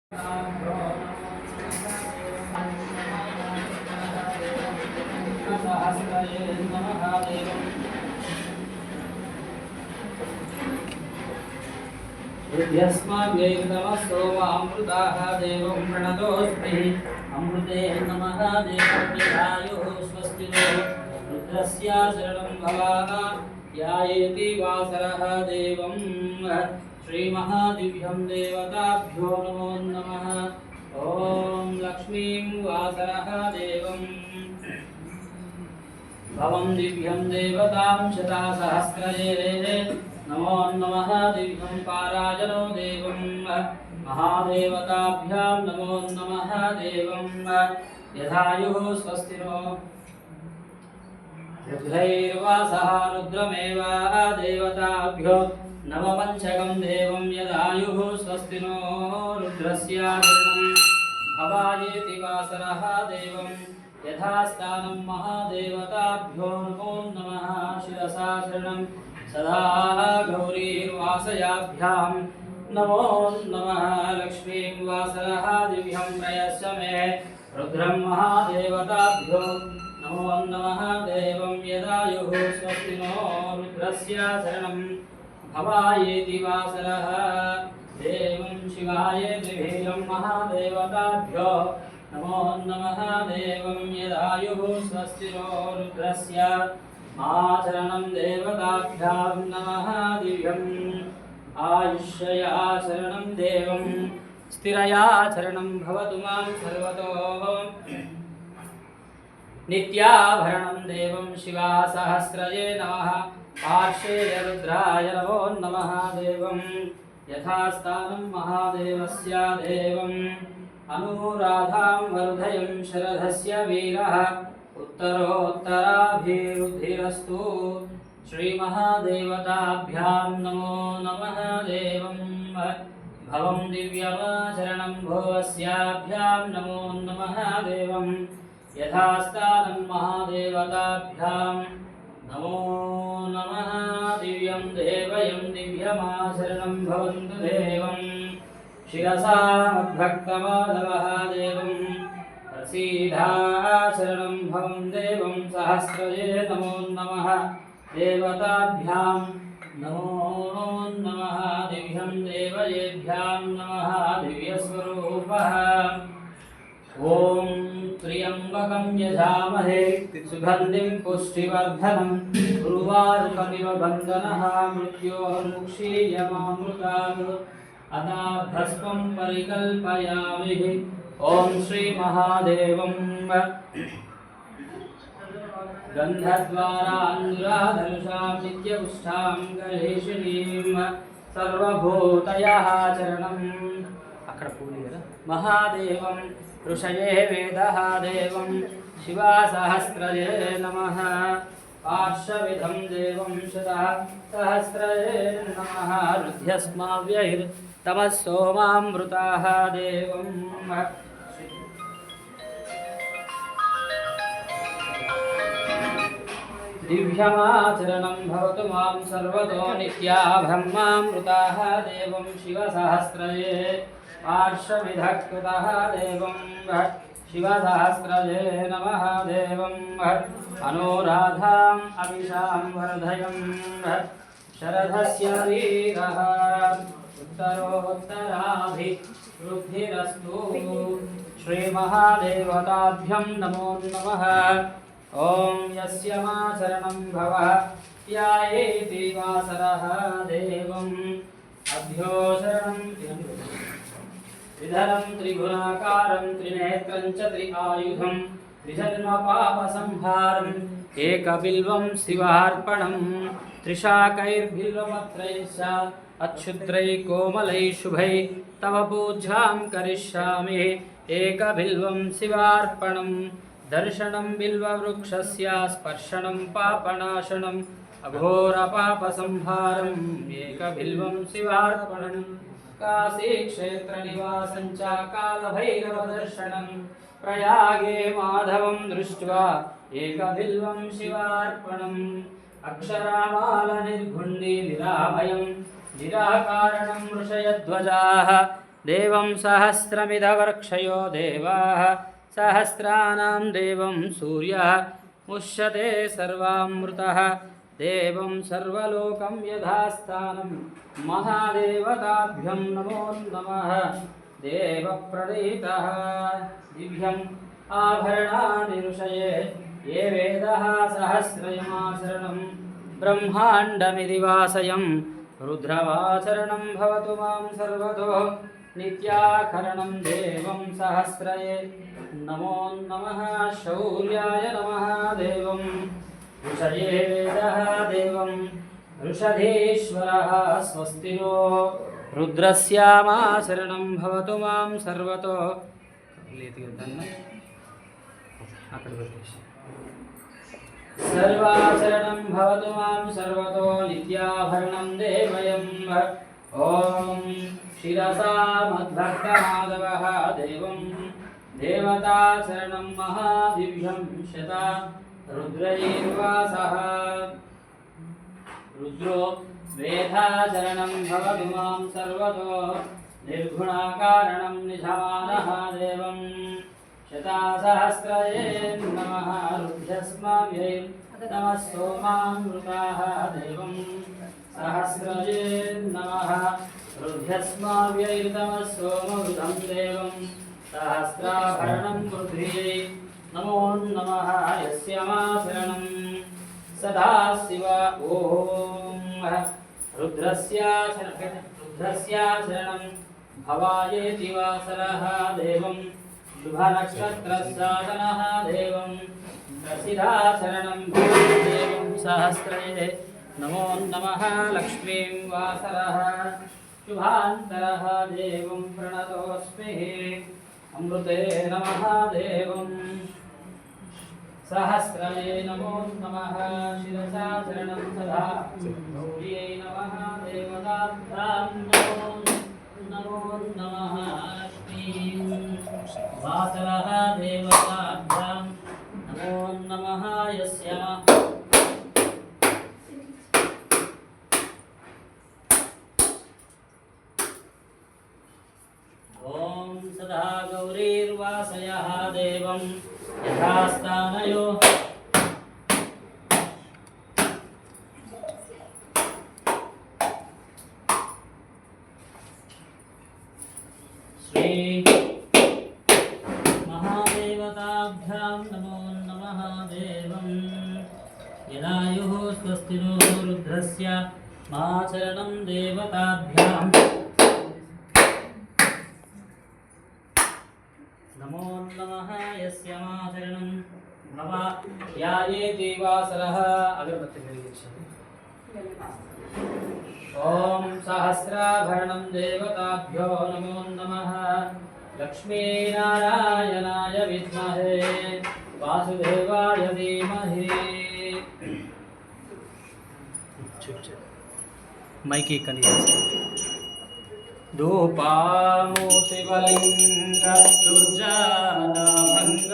यस्माद्वैतमस्तोमामृताः देवं प्रणतोऽस्मि अमृते नमः देवव्यधायुः स्वस्तिनो रुद्रस्य शरणं भवाः ध्यायेति वासरः देवं श्रीमहादिव्यं देवताभ्यो नमो नमः। ॐ लक्ष्मीं वासरः देवं भवं दिव्यं देवतां शतासहस्रये नमो नमः। दिव्यं पाराजनो देवं महादेवताभ्यां नमो नमः। देवं यथायुः स्वस्तिनो रुद्रैर्वासः रुद्रमेव देवताभ्यो नवपञ्चकं देवं यदायुः स्वस्तिनो रुद्रस्य भवायेति वासरः देवं यथास्थानं महादेवताभ्यो नमो नमः। शिरसा शरणं सदा गौरीर्वासयाभ्यां नमो नमः। लक्ष्मीं वासरः दिव्यं प्रयश्च मे रुद्रं महादेवताभ्यो नमो नमः। देवं यदायुः स्वस्तिनो रुद्रस्य शरणं भवायेति वासरः देवं शिवायेति भीरं महादेवताभ्यो नमो नमः। देवं यदायुः स्वस्तिनो रुद्रस्य आचरणं देवताभ्यां नमः। दिव्यम् आयुष्यया शरणं देवं स्थिरया शरणं भवतु मां सर्वतो नित्याभरणं देवं शिवासहस्रये नमः। पार्श्वे रुद्राय नमो नमः। देवं यथास्थानं महादेवस्य देवम् अनुराधां वर्धयं शरधस्य वीरः उत्तरोत्तराभिवृद्धिरस्तु श्रीमहादेवताभ्यां नमो नमः। देवं भवं दिव्यमाचरणं भोवस्याभ्यां नमो नमः। देवं यथास्थानं महादेवताभ्यां नमो नमः। दिव्यं देवयं दिव्यमाचरणं भवन्तु देवं शिरसा मद्भक्तमाधवः देवं प्रसीदाचरणं भवं देवं सहस्रये नमो नमः। देवताभ्यां नमो नमः। दिव्यं देवयेभ्यां नमः। दिव्यस्वरूपः ॐ त्र्यम्बकं यजामहे सुगन्धिं पुष्टिवर्धनं उर्वारुकमिव बन्धनः मृत्योर्मुक्षीयमामृतात् अनाभ्रस्वं परिकल्पयामि। ॐ श्रीमहादेवं गन्धद्वारान्धुराधनुषां नित्यपुष्टां गणेशिनीं सर्वभूतयः चरणम् अక్కడ पूली కదా महादेवं ऋषये वेदः देवं शिवासहस्रये नमः। पार्श्वविधं देवं शतसहस्रये नमः। रुध्यस्माव्यैर्तमः सोमामृताः देवं दिव्यमाचरणं भवतु मां सर्वतो नित्या ब्रह्मामृताः देवं शिवसहस्रये पार्श्वविधकृतः देवं शिवसहस्रये नमः। देवं अनुराधाम् अभिषां वर्धयं शरधस्य वीरः उत्तरोत्तराभिवृद्धिरस्तु श्रीमहादेवताभ्यं नमो नमः। ॐ यस्य माचरणं भवः ध्यायेति वासरः देवम् अभ्यो शरणं त्रिधरं त्रिगुणाकारं त्रिनेत्रं च त्रिआयुधं त्रिजन्मपापसंहारम् एकबिल्वं शिवार्पणं त्रिशाकैर्बिल्वपत्रैश्च अच्छुद्रैः कोमलैः शुभैः तव पूजां करिष्यामि। एकबिल्वं शिवार्पणं दर्शनं बिल्ववृक्षस्य स्पर्शनं पापनाशनम् अघोरपापसंहारम् एकबिल्वं शिवार्पणम् काशीक्षेत्रनिवासं च कालभैरवदर्शनं प्रयागे माधवं दृष्ट्वा एकबिल्वं शिवार्पणम् अक्षरामालनिर्घुण्डी निरामयं निराकारणं ऋषयध्वजाः देवं सहस्रमिदवर्क्षयो देवाः सहस्राणां देवं सूर्यः मुष्यते सर्वामृतः देवं सर्वलोकं यथास्थानं महादेवताभ्यं नमो नमः देवप्रणीतः दिव्यम् आभरणानि ऋषये ये वेदः सहस्रयमाचरणं ब्रह्माण्डमिति वासयं रुद्रवाचरणं भवतु मां सर्वतो नित्याकरणं देवं सहस्रये नमो नमः शौर्याय नमः देवं ऋषये वेदः देवं ऋषधीश्वरः स्वस्तिनो रुद्रस्यामाचरणं भवतु मां सर्वतो सर्वाचरणं भवतु मां सर्वतो नित्याभरणं देवयं ॐ शिरसा मद्भक्तमाधवः देवं देवताचरणं महादिव्यं शता रुद्रैर्वासः रुद्रो वेदाचरणं भवतु मां सर्वतो निर्गुणाकारणं निधमानः देवं शतासहस्रये नमः रुद्रस्माभ्यै नमः सोमामृताः देवं सहस्रये नमः रुद्रस्माभ्यै नमः सोमवृतं देवं सहस्राभरणं पृथ्व्यै नमो नमः यस्यामाचरणं सदा शिव ॐ रुद्रस्याचरणं भवायेति वासरः देवं शुभनक्षत्रसाधनः देवं प्रसिद्धाचरणं देवं सहस्रये नमो नमः लक्ष्मीं वासरः शुभान्तरः देवं प्रणतोऽस्मि अमृते नमः देवं सहस्रये नमो नमः शिरसाचरणं सदा गौर्यै नमः देवताभ्यां नमो नमः लक्ष्मीं वासरः देवताभ्यां नमो नमः यस्याः ॐ सदा गौरीर्वासयः देवं यथास्थानयो श्री महादेवताभ्यां नमो नमः देवं यदायुः स्वस्तिनो रुद्रस्य माचरणं देवताभ्यां नमो नमः यस्यामाचरणं भवा यायेति वासरः अगरबत्ति वेलिगिंचंడి ॐ सहस्राभरणं देवताभ्यो नमो नमः लक्ष्मीनारायणाय विद्महे वासुदेवाय धीमहि माइक धूपामो शिवलिंग दुर्जानभंग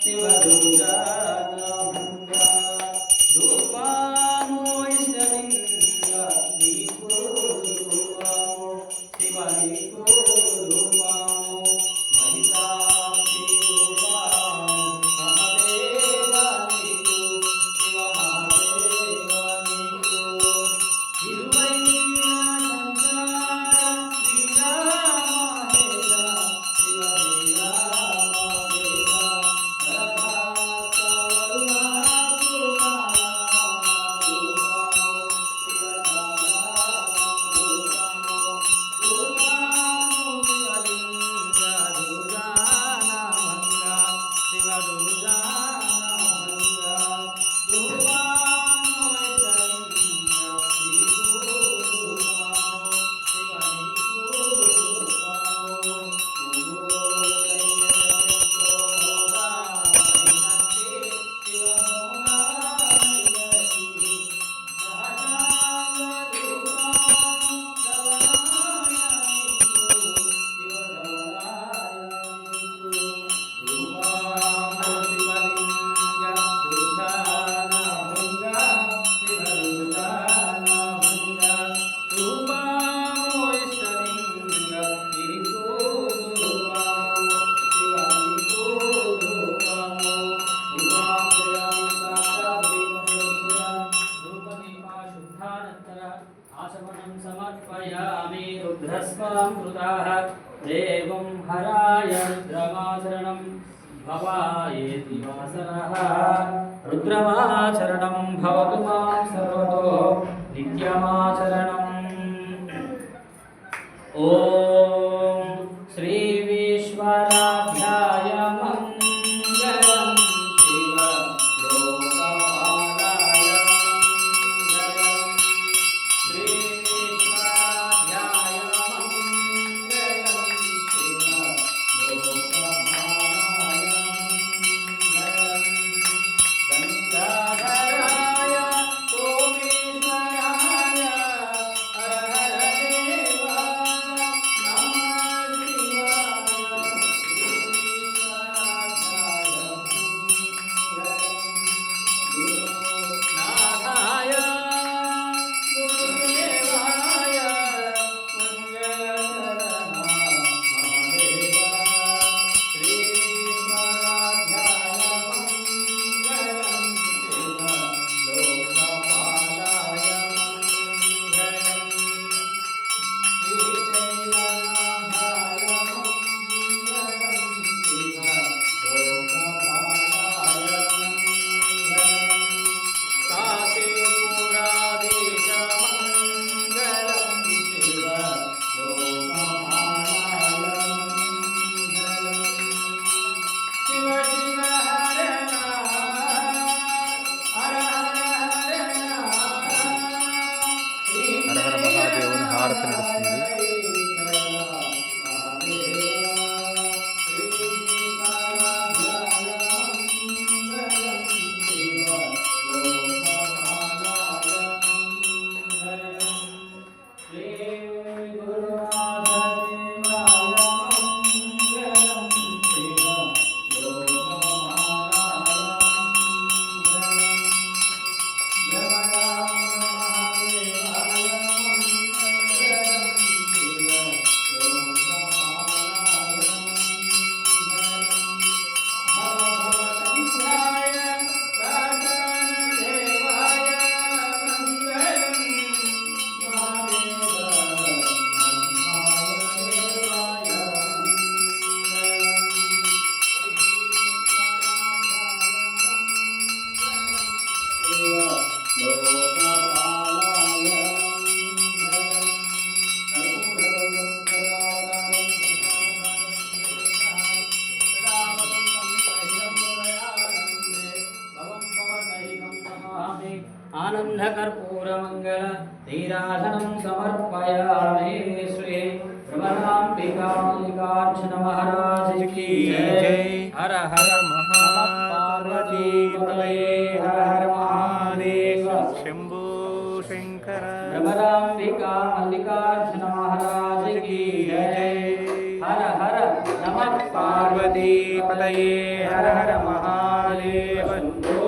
शिव दुर्जानभंग धूपामो इष्टलिंग नीको धूपामो शिवलिंगो धूपामो महितांति धूपामो महादेवानिको शिव महादेवानिको एवं हराय रुद्रमाचरणं भवायेति वासरः रुद्रमाचरणं भवतु मां सर्वतो नित्यमाचरणम् ॐ श्री विश्वराध्याय मङ्गलं शिव लोकपालाय मङ्गलं श्री विश्वराध्याय मङ्गलं शिव लोकपालाय मङ्गलं गङ्गाधराय सोमेश्वराय हर हर देवाय नमः शिवाय गुरुनाथाय गुरुदेवाय मंगलचरणा महादेवा श्री विश्वराध्याय मंगलं शिव लोकपालाय मंगलं श्रीशैलनाथाय मंगलं शिव लोकपालाय मंगलं काशीपुराधीश मंगलं शिव लोकपालाय मंगलं शिव शिव हर हर హర హర మహాదేవుని హారతి నడుస్తుంది. आनंदकर्पूरमंगल नीराजनं समर्पयामि श्री भ्रमराम्बिकामल्लिकार्जुन महाराज की जय। हर हर पार्वती पतये हर हर महादेव शंभो शंकर भ्रमराम्बिका मल्लिकार्जुन महाराज की जय। हर हर नमः पार्वती पतये हर हर महादेव शंभो